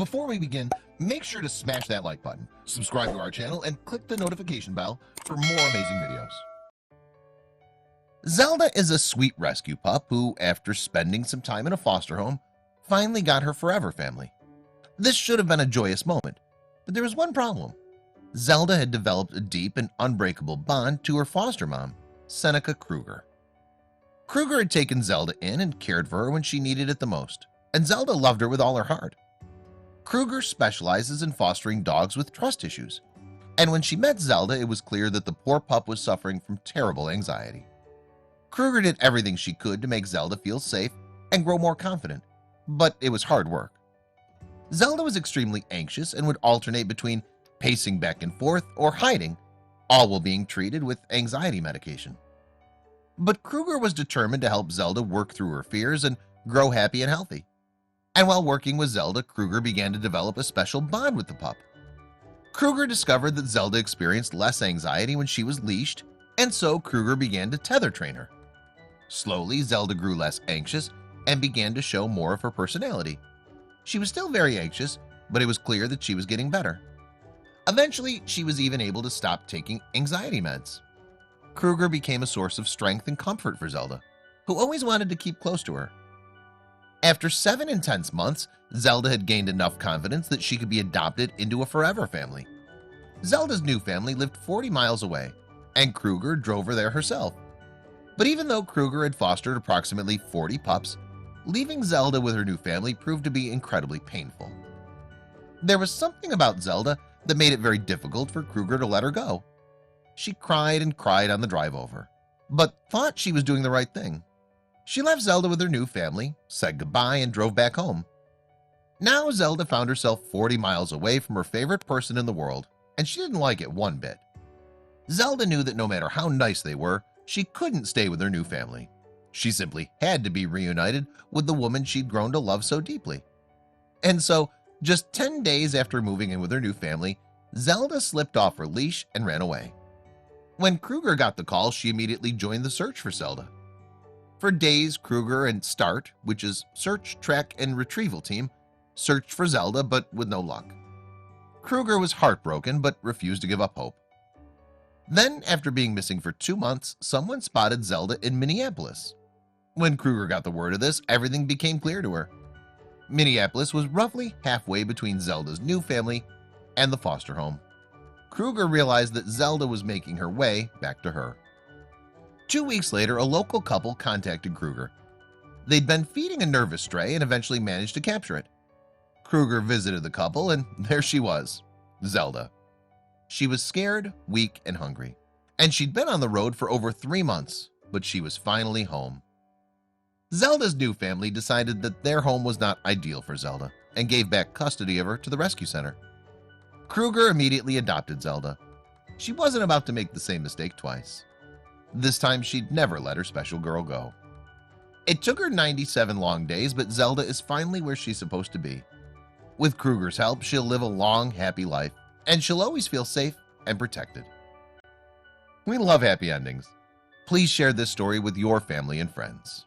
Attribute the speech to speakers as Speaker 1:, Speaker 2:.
Speaker 1: Before we begin, make sure to smash that like button, subscribe to our channel, and click the notification bell for more amazing videos. Zelda is a sweet rescue pup who, after spending some time in a foster home, finally got her forever family. This should have been a joyous moment, but there was one problem. Zelda had developed a deep and unbreakable bond to her foster mom, Seneca Krueger. Krueger had taken Zelda in and cared for her when she needed it the most, and Zelda loved her with all her heart. Krueger specializes in fostering dogs with trust issues, and when she met Zelda, it was clear that the poor pup was suffering from terrible anxiety. Krueger did everything she could to make Zelda feel safe and grow more confident, but it was hard work. Zelda was extremely anxious and would alternate between pacing back and forth or hiding, all while being treated with anxiety medication. But Krueger was determined to help Zelda work through her fears and grow happy and healthy. And while working with Zelda, Krueger began to develop a special bond with the pup. Krueger discovered that Zelda experienced less anxiety when she was leashed, and so Krueger began to tether train her. Slowly, Zelda grew less anxious and began to show more of her personality. She was still very anxious, but it was clear that she was getting better. Eventually, she was even able to stop taking anxiety meds. Krueger became a source of strength and comfort for Zelda, who always wanted to keep close to her. After 7 intense months, Zelda had gained enough confidence that she could be adopted into a forever family. Zelda's new family lived 40 miles away, and Krueger drove her there herself. But even though Krueger had fostered approximately 40 pups, leaving Zelda with her new family proved to be incredibly painful. There was something about Zelda that made it very difficult for Krueger to let her go. She cried and cried on the drive over, but thought she was doing the right thing. She left Zelda with her new family, said goodbye, and drove back home. Now Zelda found herself 40 miles away from her favorite person in the world, and she didn't like it one bit. Zelda knew that no matter how nice they were, she couldn't stay with her new family. She simply had to be reunited with the woman she'd grown to love so deeply. And so, just 10 days after moving in with her new family, Zelda slipped off her leash and ran away. When Krueger got the call, she immediately joined the search for Zelda. For days, Krueger and START, which is Search, Track, and Retrieval Team, searched for Zelda, but with no luck. Krueger was heartbroken, but refused to give up hope. Then, after being missing for 2 months, someone spotted Zelda in Minneapolis. When Krueger got the word of this, everything became clear to her. Minneapolis was roughly halfway between Zelda's new family and the foster home. Krueger realized that Zelda was making her way back to her. 2 weeks later, a local couple contacted Krueger. They'd been feeding a nervous stray and eventually managed to capture it. Krueger visited the couple, and there she was, Zelda. She was scared, weak, and hungry, and she'd been on the road for over 3 months, but she was finally home. Zelda's new family decided that their home was not ideal for Zelda and gave back custody of her to the rescue center. Krueger immediately adopted Zelda. She wasn't about to make the same mistake twice. This time she'd never let her special girl go. It took her 97 long days, but Zelda is finally where she's supposed to be. With Krueger's help, she'll live a long, happy life, and she'll always feel safe and protected. We love happy endings. Please share this story with your family and friends.